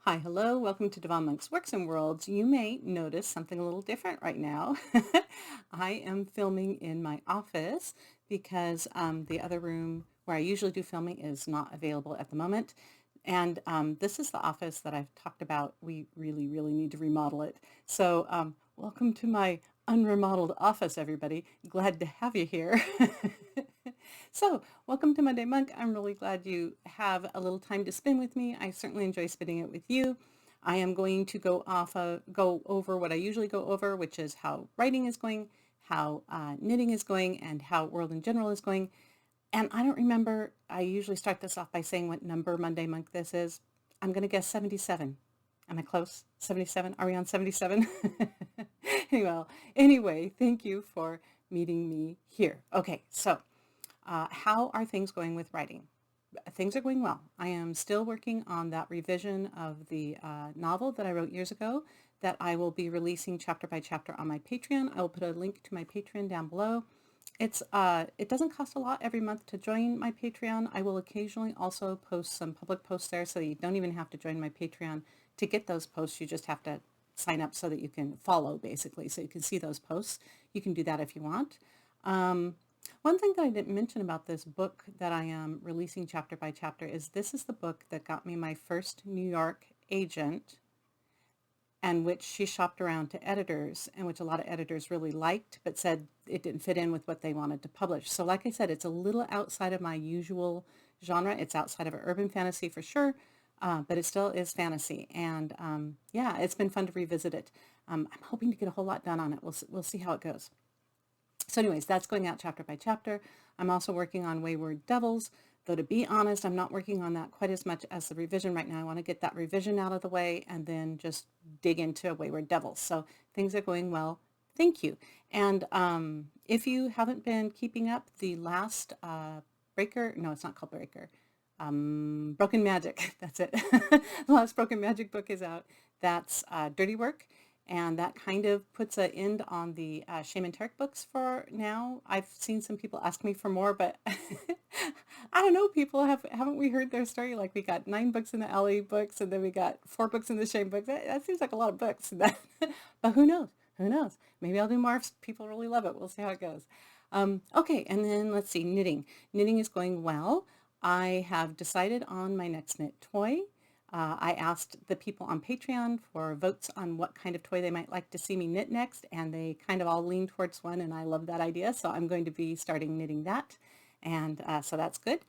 Hi, hello, welcome to Devon Monk's Works and Worlds. You may notice something a little different right now. I am filming in my office because the other room where I usually do filming is not available at the moment. And this is the office that I've talked about. We really, really need to remodel it. So welcome to my unremodeled office, everybody. Glad to have you here. So, welcome to Monday Monk. I'm really glad you have a little time to spend with me. I certainly enjoy spending it with you. I am going to go over what I usually go over, which is how writing is going, how knitting is going, and how world in general is going. And I don't remember, I usually start this off by saying what number Monday Monk this is. I'm going to guess 77. Am I close? 77? Are we on 77? Anyway, thank you for meeting me here. Okay, so how are things going with writing? Things are going well. I am still working on that revision of the novel that I wrote years ago that I will be releasing chapter by chapter on my Patreon. I will put a link to my Patreon down below. It doesn't cost a lot every month to join my Patreon. I will occasionally also post some public posts there, so you don't even have to join my Patreon to get those posts. You just have to sign up so that you can follow, basically, so you can see those posts. You can do that if you want. One thing that I didn't mention about this book that I am releasing chapter by chapter is this is the book that got me my first New York agent, and which she shopped around to editors, and which a lot of editors really liked, but said it didn't fit in with what they wanted to publish. So like I said, it's a little outside of my usual genre. It's outside of urban fantasy for sure, but it still is fantasy. And yeah, it's been fun to revisit it. I'm hoping to get a whole lot done on it. We'll see how it goes. So anyways, that's going out chapter by chapter. I'm also working on Wayward Devils, though to be honest, I'm not working on that quite as much as the revision right now. I want to get that revision out of the way and then just dig into Wayward Devils. So things are going well. Thank you. And if you haven't been keeping up, the last Breaker, no, it's not called Breaker, Broken Magic, that's it. The last Broken Magic book is out. That's Dirty Work. And that kind of puts an end on the Shaman Tarek books for now. I've seen some people ask me for more, but I don't know, people haven't we heard their story? Like we got 9 books in the Ellie books, and then we got 4 books in the Shame books. That seems like a lot of books. But who knows? Who knows? Maybe I'll do more if people really love it. We'll see how it goes. Okay, and then let's see, knitting. Knitting is going well. I have decided on my next knit toy. I asked the people on Patreon for votes on what kind of toy they might like to see me knit next, and they kind of all leaned towards one, and I love that idea, so I'm going to be starting knitting that, and so that's good.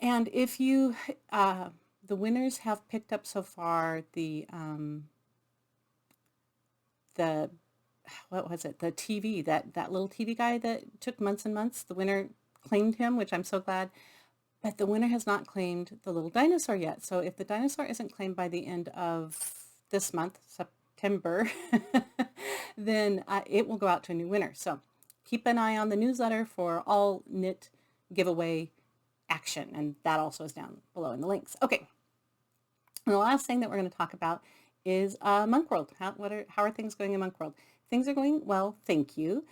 And if you, the winners have picked up so far the what was it, the TV, that little TV guy that took months and months, the winner claimed him, which I'm so glad. But the winner has not claimed the little dinosaur yet. So if the dinosaur isn't claimed by the end of this month, September, then it will go out to a new winner. So keep an eye on the newsletter for all knit giveaway action. And that also is down below in the links. Okay. And the last thing that we're going to talk about is Monk World. How are things going in Monk World? Things are going well, thank you.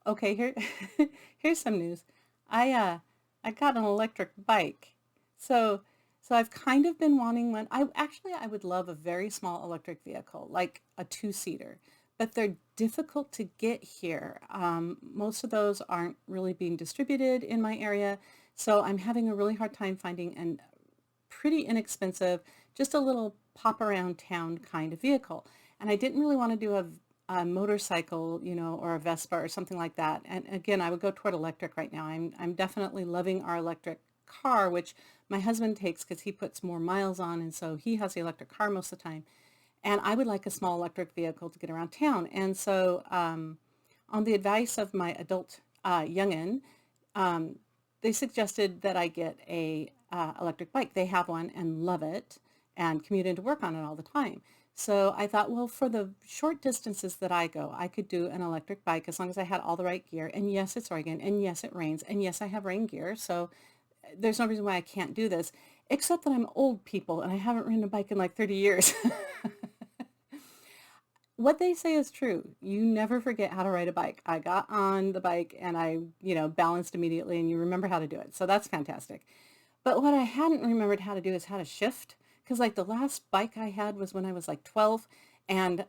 Okay, here's some news. I got an electric bike. So I've kind of been wanting one. I would love a very small electric vehicle, like a 2-seater, but they're difficult to get here. Most of those aren't really being distributed in my area. So I'm having a really hard time finding a pretty inexpensive, just a little pop around town kind of vehicle. And I didn't really want to do a motorcycle, or a Vespa or something like that. And again, I would go toward electric right now. I'm definitely loving our electric car, which my husband takes because he puts more miles on, and so he has the electric car most of the time. And I would like a small electric vehicle to get around town. And so on the advice of my adult youngin', they suggested that I get a electric bike. They have one and love it and commute into work on it all the time. So I thought, well, for the short distances that I go, I could do an electric bike as long as I had all the right gear. And yes, it's Oregon. And yes, it rains. And yes, I have rain gear. So there's no reason why I can't do this, except that I'm old, people, and I haven't ridden a bike in like 30 years. What they say is true. You never forget how to ride a bike. I got on the bike and I, balanced immediately, and you remember how to do it. So that's fantastic. But what I hadn't remembered how to do is how to shift, because like the last bike I had was when I was like 12, and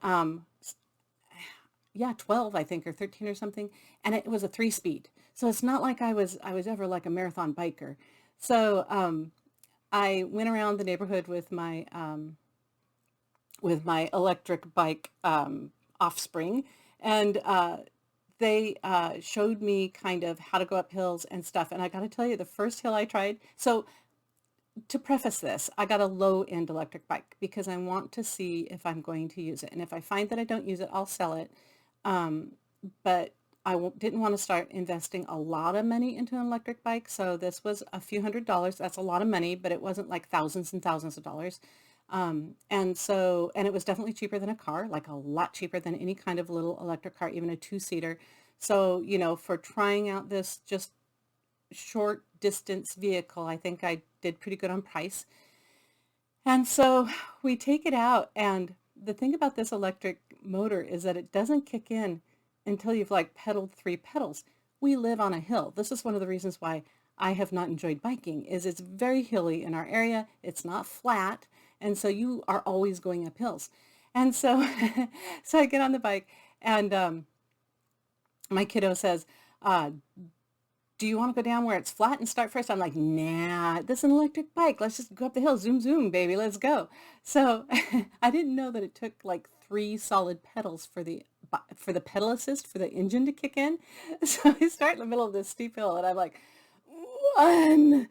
yeah, 12 I think, or 13 or something, and it was a 3-speed. So it's not like I was ever like a marathon biker. So I went around the neighborhood with my electric bike offspring, and they showed me kind of how to go up hills and stuff. And I got to tell you, the first hill I tried, so to preface this, I got a low-end electric bike because I want to see if I'm going to use it. And if I find that I don't use it, I'll sell it. Um, but didn't want to start investing a lot of money into an electric bike. So this was a few $100s. That's a lot of money, but it wasn't like thousands and thousands of dollars. And it was definitely cheaper than a car, like a lot cheaper than any kind of little electric car, even a two-seater. So, for trying out this just short distance vehicle, I think I did pretty good on price. And so we take it out, and the thing about this electric motor is that it doesn't kick in until you've like pedaled 3 pedals. We live on a hill. This is one of the reasons why I have not enjoyed biking, is it's very hilly in our area. It's not flat, and so you are always going up hills. And so so I get on the bike, and my kiddo says, uh, do you want to go down where it's flat and start first? I'm like, nah, this is an electric bike. Let's just go up the hill. Zoom, zoom, baby. Let's go. So I didn't know that it took like 3 solid pedals for the pedal assist for the engine to kick in. So I start in the middle of this steep hill, and I'm like, 1,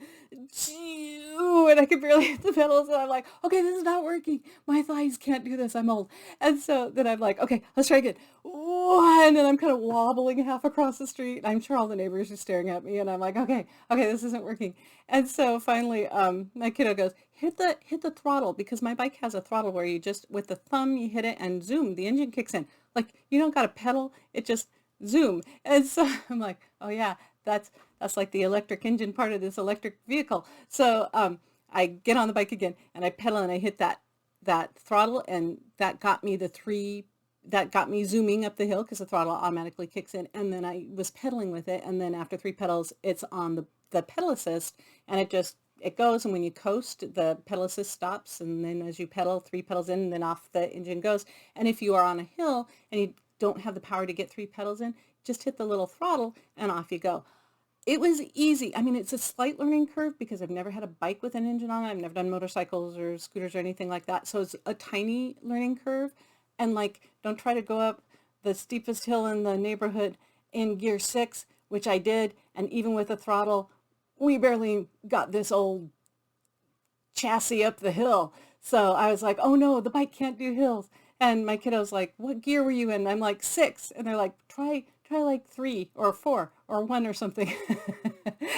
2, and I can barely hit the pedals, and I'm like, okay, this is not working. My thighs can't do this. I'm old. And so then I'm like, okay, let's try again. 1, and I'm kind of wobbling half across the street. I'm sure all the neighbors are staring at me, and I'm like, okay, this isn't working. And so finally, my kiddo goes, hit the throttle, because my bike has a throttle where you just, with the thumb, you hit it, and zoom, the engine kicks in. Like, you don't got to pedal, it just zoom. And so I'm like, oh yeah, that's like the electric engine part of this electric vehicle. So I get on the bike again, and I pedal, and I hit that throttle, and that got me zooming up the hill because the throttle automatically kicks in. And then I was pedaling with it, and then after 3 pedals, it's on the pedal assist, and it goes, and when you coast, the pedal assist stops, and then as you pedal 3 pedals in, then off the engine goes. And if you are on a hill and you don't have the power to get 3 pedals in, just hit the little throttle and off you go. It was easy. I mean, it's a slight learning curve because I've never had a bike with an engine on it. I've never done motorcycles or scooters or anything like that. So it's a tiny learning curve. And like, don't try to go up the steepest hill in the neighborhood in gear 6, which I did. And even with the throttle, we barely got this old chassis up the hill. So I was like, oh no, the bike can't do hills. And my kiddo's like, what gear were you in? I'm like, 6. And they're like, try like 3 or 4 or 1 or something.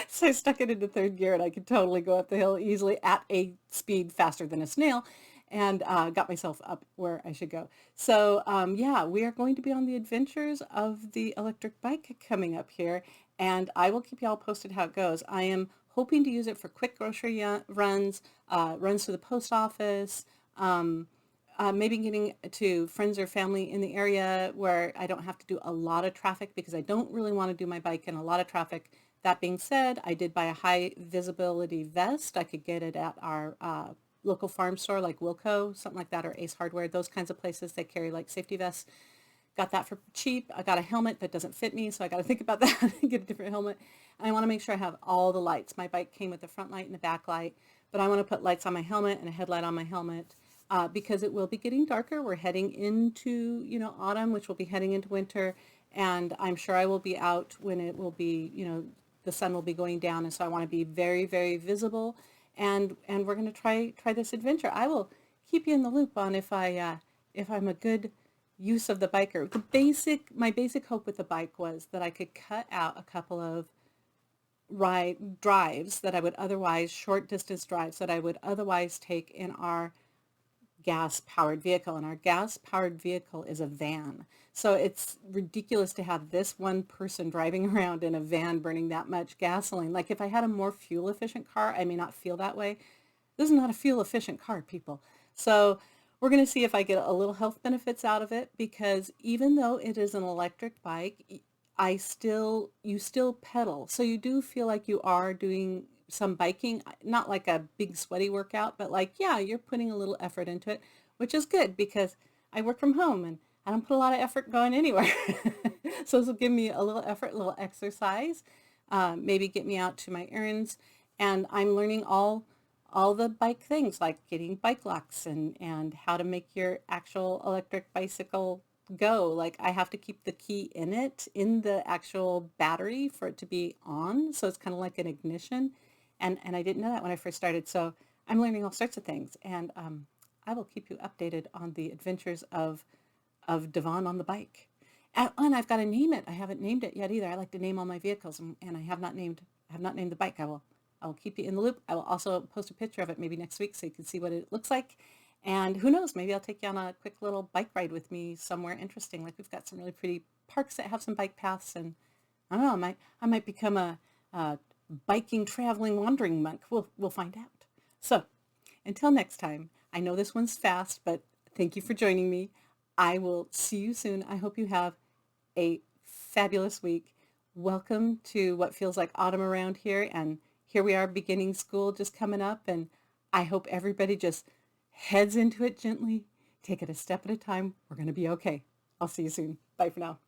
So I stuck it into 3rd gear, and I could totally go up the hill easily at a speed faster than a snail, and got myself up where I should go. So yeah, we are going to be on the adventures of the electric bike coming up here, and I will keep y'all posted how it goes. I am hoping to use it for quick grocery runs, runs to the post office, maybe getting to friends or family in the area where I don't have to do a lot of traffic, because I don't really want to do my bike in a lot of traffic. That being said, I did buy a high visibility vest. I could get it at our local farm store like Wilco, something like that, or Ace Hardware, those kinds of places. They carry like safety vests. Got that for cheap. I got a helmet that doesn't fit me, so I got to think about that and get a different helmet. And I want to make sure I have all the lights. My bike came with the front light and the back light, but I want to put lights on my helmet and a headlight on my helmet. Because it will be getting darker. We're heading into, autumn, which will be heading into winter. And I'm sure I will be out when it will be, the sun will be going down. And so I want to be very, very visible. And we're going to try this adventure. I will keep you in the loop on if I'm a good use of the biker. My basic hope with the bike was that I could cut out a couple of drives that I would otherwise, short distance drives that I would otherwise take in our gas-powered vehicle, and our gas-powered vehicle is a van. So it's ridiculous to have this one person driving around in a van burning that much gasoline. Like, if I had a more fuel-efficient car, I may not feel that way. This is not a fuel-efficient car, people. So we're going to see if I get a little health benefits out of it, because even though it is an electric bike, you still pedal. So you do feel like you are doing some biking, not like a big sweaty workout, but like, yeah, you're putting a little effort into it, which is good because I work from home and I don't put a lot of effort going anywhere. So this will give me a little effort, a little exercise, maybe get me out to my errands. And I'm learning all the bike things like getting bike locks and how to make your actual electric bicycle go. Like I have to keep the key in it, in the actual battery for it to be on. So it's kind of like an ignition. And I didn't know that when I first started. So I'm learning all sorts of things. And I will keep you updated on the adventures of Devon on the bike. And I've got to name it. I haven't named it yet either. I like to name all my vehicles, and I have not named the bike. I will keep you in the loop. I will also post a picture of it maybe next week so you can see what it looks like. And who knows, maybe I'll take you on a quick little bike ride with me somewhere interesting. Like we've got some really pretty parks that have some bike paths, and I don't know, I might become a biking, traveling, wandering monk. We'll find out. So until next time, I know this one's fast, but thank you for joining me. I will see you soon. I hope you have a fabulous week. Welcome to what feels like autumn around here. And here we are beginning school just coming up. And I hope everybody just heads into it gently. Take it a step at a time. We're going to be okay. I'll see you soon. Bye for now.